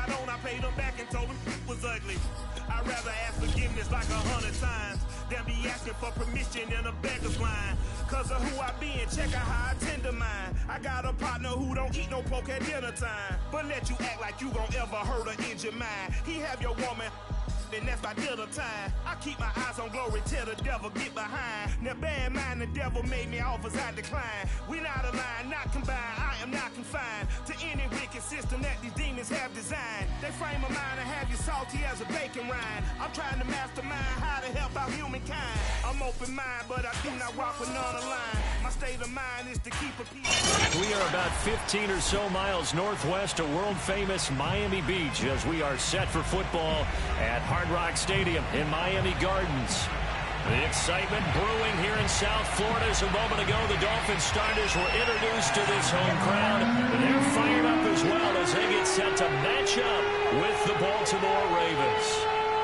got on, I paid him back and told him it was ugly. I'd rather ask forgiveness like 100 times than be asking for permission in a beggar's line. Cause of who I be and check out how I tend to mine. I got a partner who don't eat no pork at dinner time, but let you act like you gon' ever hurt or injure mine. He have your woman, and that's by dinner time. I keep my eyes on glory till the devil get behind. Now bear in mind the devil made me offers I decline. We not aligned, not combined, I am not confined to any wicked system that these demons have designed. They frame a mind and have you salty as a bacon rind. I'm trying to mastermind how to help out humankind. I'm open mind, but I do not rock with none aligned. My state of mind is to keep a peace. We are about 15 or so miles northwest of world-famous Miami Beach as we are set for football at Hard Rock Stadium in Miami Gardens. The excitement brewing here in South Florida. As a moment ago, the Dolphins starters were introduced to this home crowd. They're fired up as well as they get set to match up with the Baltimore Ravens.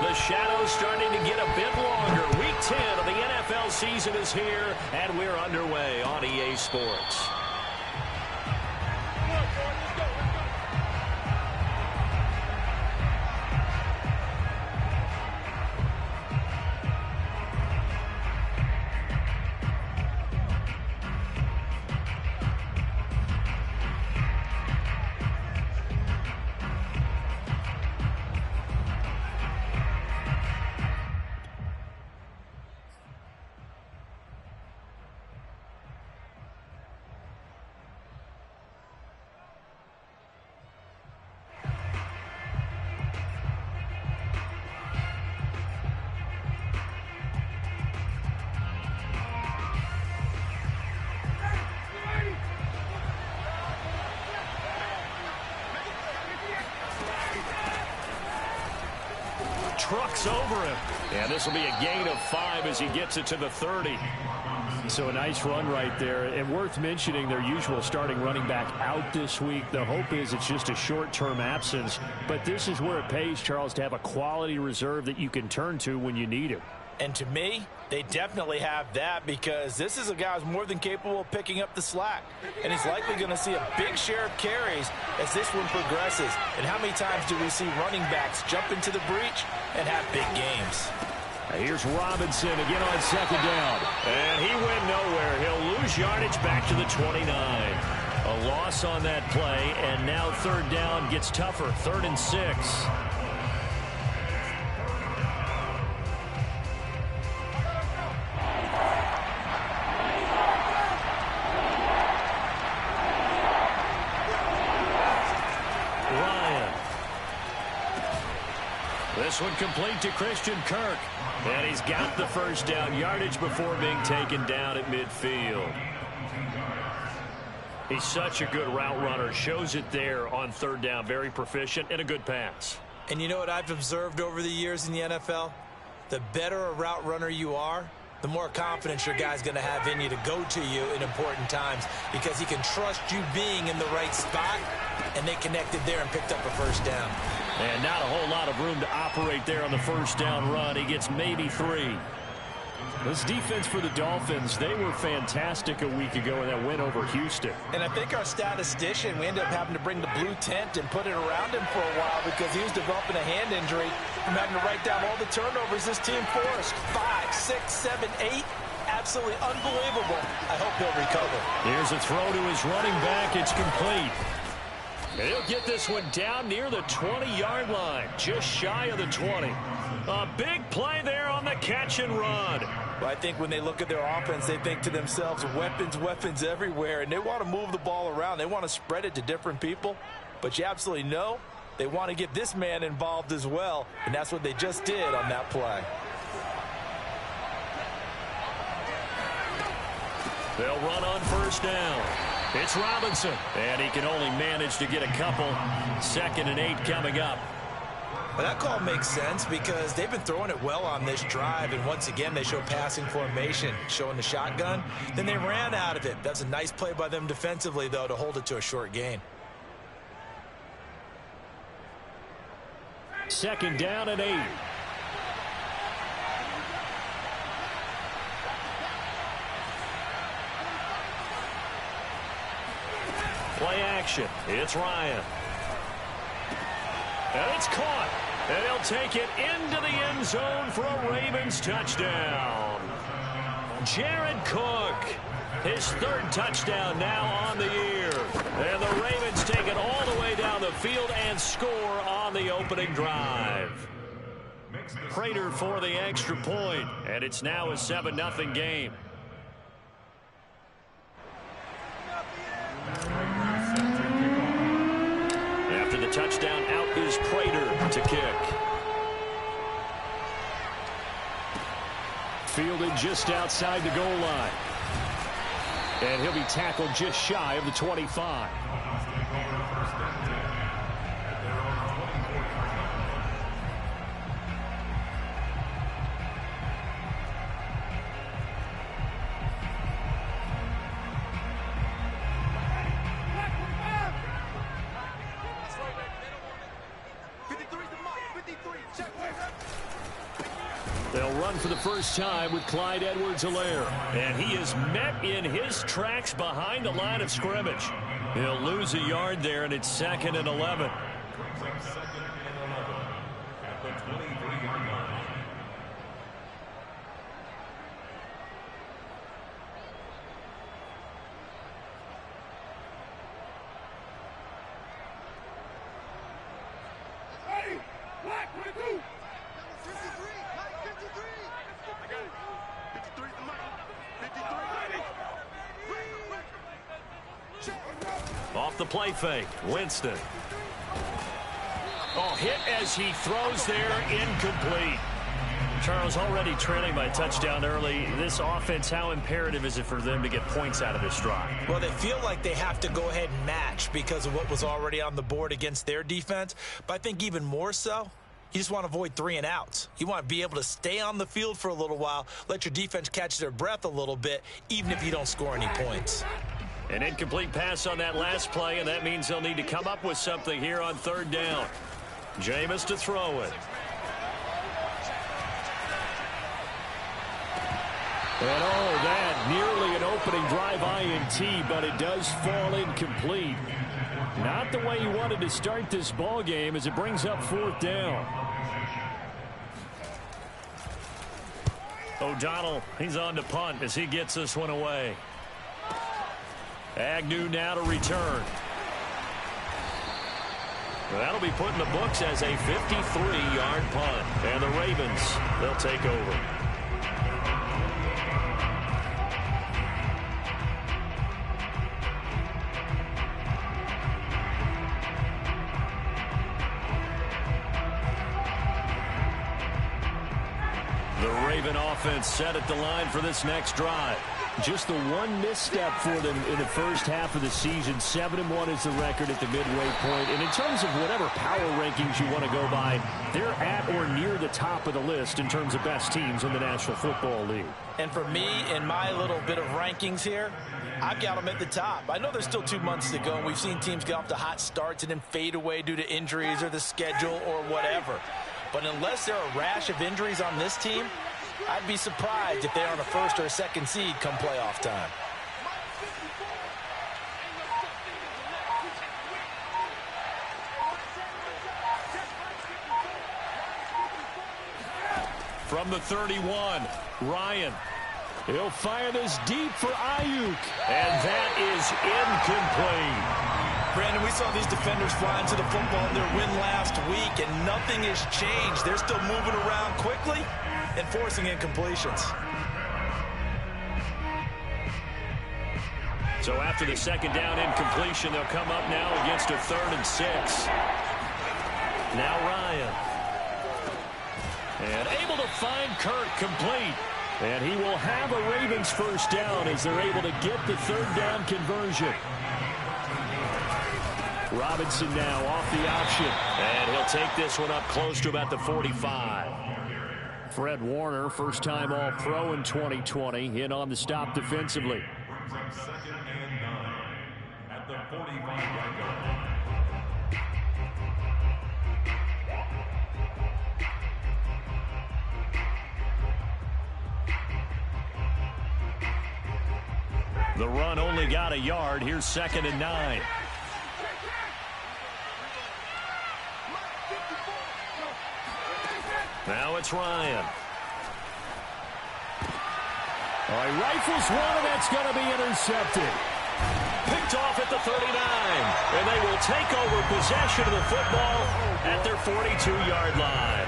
The shadows starting to get a bit longer. Week 10 of the NFL season is here, and we're underway on EA Sports. Trucks over him. And this will be a gain of 5 as he gets it to the 30. So a nice run right there. And worth mentioning, their usual starting running back out this week. The hope is it's just a short-term absence. But this is where it pays, Charles, to have a quality reserve that you can turn to when you need him. And to me, they definitely have that because this is a guy who's more than capable of picking up the slack. And he's likely going to see a big share of carries as this one progresses. And how many times do we see running backs jump into the breach and have big games? Here's Robinson again on second down. And he went nowhere. He'll lose yardage back to the 29. A loss on that play, and now third down gets tougher. 3rd and 6. This one complete to Christian Kirk. And he's got the first down yardage before being taken down at midfield. He's such a good route runner. Shows it there on third down. Very proficient and a good pass. And you know what I've observed over the years in the NFL? The better a route runner you are, the more confidence your guy's going to have in you to go to you in important times because he can trust you being in the right spot, and they connected there and picked up a first down. And not a whole lot of room to operate there on the first down run. He gets maybe 3. This defense for the Dolphins, they were fantastic a week ago in that win over Houston. And I think our statistician, we ended up having to bring the blue tent and put it around him for a while because he was developing a hand injury from having to write down all the turnovers this team forced. 5, 6, 7, 8. Absolutely unbelievable. I hope he'll recover. Here's a throw to his running back. It's complete. He'll get this one down near the 20-yard line, just shy of the 20. A big play there on the catch and run. Well, I think when they look at their offense, they think to themselves, weapons everywhere, and they want to move the ball around. They want to spread it to different people, but you absolutely know they want to get this man involved as well, and that's what they just did on that play. They'll run on first down. It's Robinson, and he can only manage to get a couple. 2nd and 8 coming up. Well, that call makes sense because they've been throwing it well on this drive, and once again they show passing formation, showing the shotgun. Then they ran out of it. That's a nice play by them defensively, though, to hold it to a short gain. 2nd down and 8. Play action. It's Ryan. And it's caught. And he'll take it into the end zone for a Ravens touchdown. Jared Cook, his third touchdown now on the year. And the Ravens take it all the way down the field and score on the opening drive. Prater for the extra point, and it's now a 7-0 game. After the touchdown, out is Prater to kick. Fielded just outside the goal line. And he'll be tackled just shy of the 25. They'll run for the first time with Clyde Edwards-Helaire. And he is met in his tracks behind the line of scrimmage. He'll lose a yard there, and it's 2nd and 11. Off the play fake, Winston. Oh, hit as he throws there, incomplete. Charles, already trailing by a touchdown early. This offense, how imperative is it for them to get points out of this drive? Well, they feel like they have to go ahead and match because of what was already on the board against their defense. But I think even more so, you just want to avoid 3 and outs. You want to be able to stay on the field for a little while, let your defense catch their breath a little bit, even if you don't score any points. An incomplete pass on that last play, and that means they'll need to come up with something here on 3rd down. Jameis to throw it. And oh, that nearly an opening drive INT, but it does fall incomplete. Not the way he wanted to start this ball game as it brings up 4th down. O'Donnell, he's on to punt as he gets this one away. Agnew now to return. That'll be put in the books as a 53-yard punt. And the Ravens, they'll take over. The Raven offense set at the line for this next drive. Just the one misstep for them in the first half of the season. 7-1 is the record at the midway point. And in terms of whatever power rankings you want to go by, they're at or near the top of the list in terms of best teams in the National Football League. And for me, in my little bit of rankings here, I've got them at the top. I know there's still 2 months to go, and we've seen teams get off to hot starts and then fade away due to injuries or the schedule or whatever. But unless there are a rash of injuries on this team, I'd be surprised if they're on a 1st or a 2nd seed come playoff time. From the 31, Ryan. He'll fire this deep for Ayuk. And that is incomplete. Brandon, we saw these defenders flying to the football in their win last week, and nothing has changed. They're still moving around quickly and forcing incompletions. So after the 2nd down incompletion, they'll come up now against a 3rd and 6. Now Ryan. And able to find Kirk complete. And he will have a Ravens first down as they're able to get the 3rd down conversion. Robinson now off the option. And he'll take this one up close to about the 45. Fred Warner, first time All-Pro in 2020, in on the stop defensively. 2nd and 9 at the 45-yard line. The run only got a yard. Here's 2nd and 9. Now it's Ryan. All right, rifles one, and that's going to be intercepted. Picked off at the 39, and they will take over possession of the football at their 42-yard line.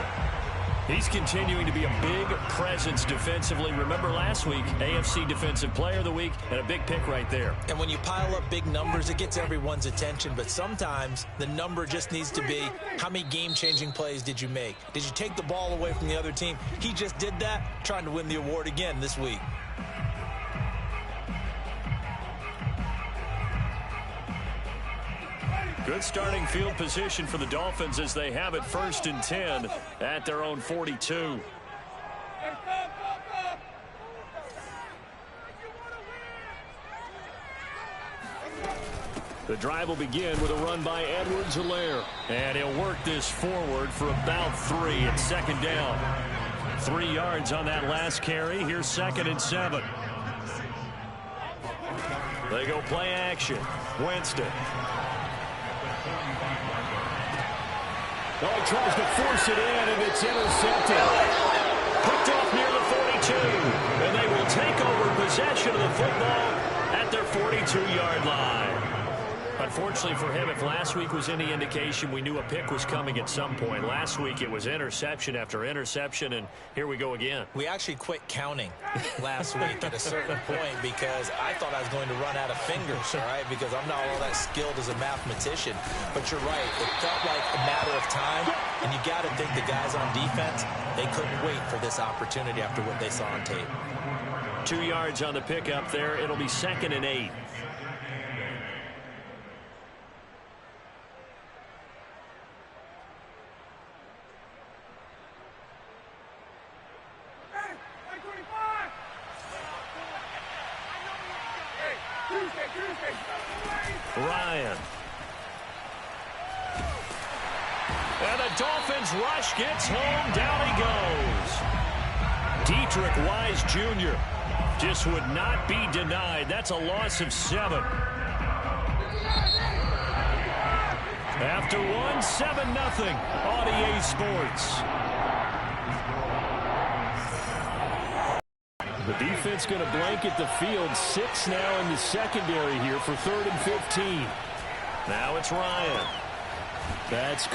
He's continuing to be a big presence defensively. Remember last week, AFC Defensive Player of the Week, and a big pick right there. And when you pile up big numbers, it gets everyone's attention. But sometimes the number just needs to be, how many game-changing plays did you make? Did you take the ball away from the other team? He just did that, trying to win the award again this week. Good starting field position for the Dolphins as they have it 1st and 10 at their own 42. The drive will begin with a run by Edwards-Helaire. And he'll work this forward for about 3 at 2nd down. 3 yards on that last carry. Here's 2nd and 7. They go play action. Winston. Oh, he tries to force it in, and it's intercepted. Picked off near the 42. And they will take over possession of the football at their 42-yard line. Unfortunately for him, if last week was any indication, we knew a pick was coming at some point. Last week it was interception after interception, and here we go again. We actually quit counting last week at a certain point because I thought I was going to run out of fingers, all right, because I'm not all that skilled as a mathematician. But you're right. It felt like a matter of time, and you got to think the guys on defense, they couldn't wait for this opportunity after what they saw on tape. 2 yards on the pickup there. It'll be 2nd and 8. Ryan. And the Dolphins rush gets home. Down he goes. Deatrich Wise Jr. just would not be denied. That's a loss of 7. After 1, 7-0 on EA Sports. The defense going to blanket the field. 6 now in the secondary here for 3rd and 15. Now it's Ryan. That's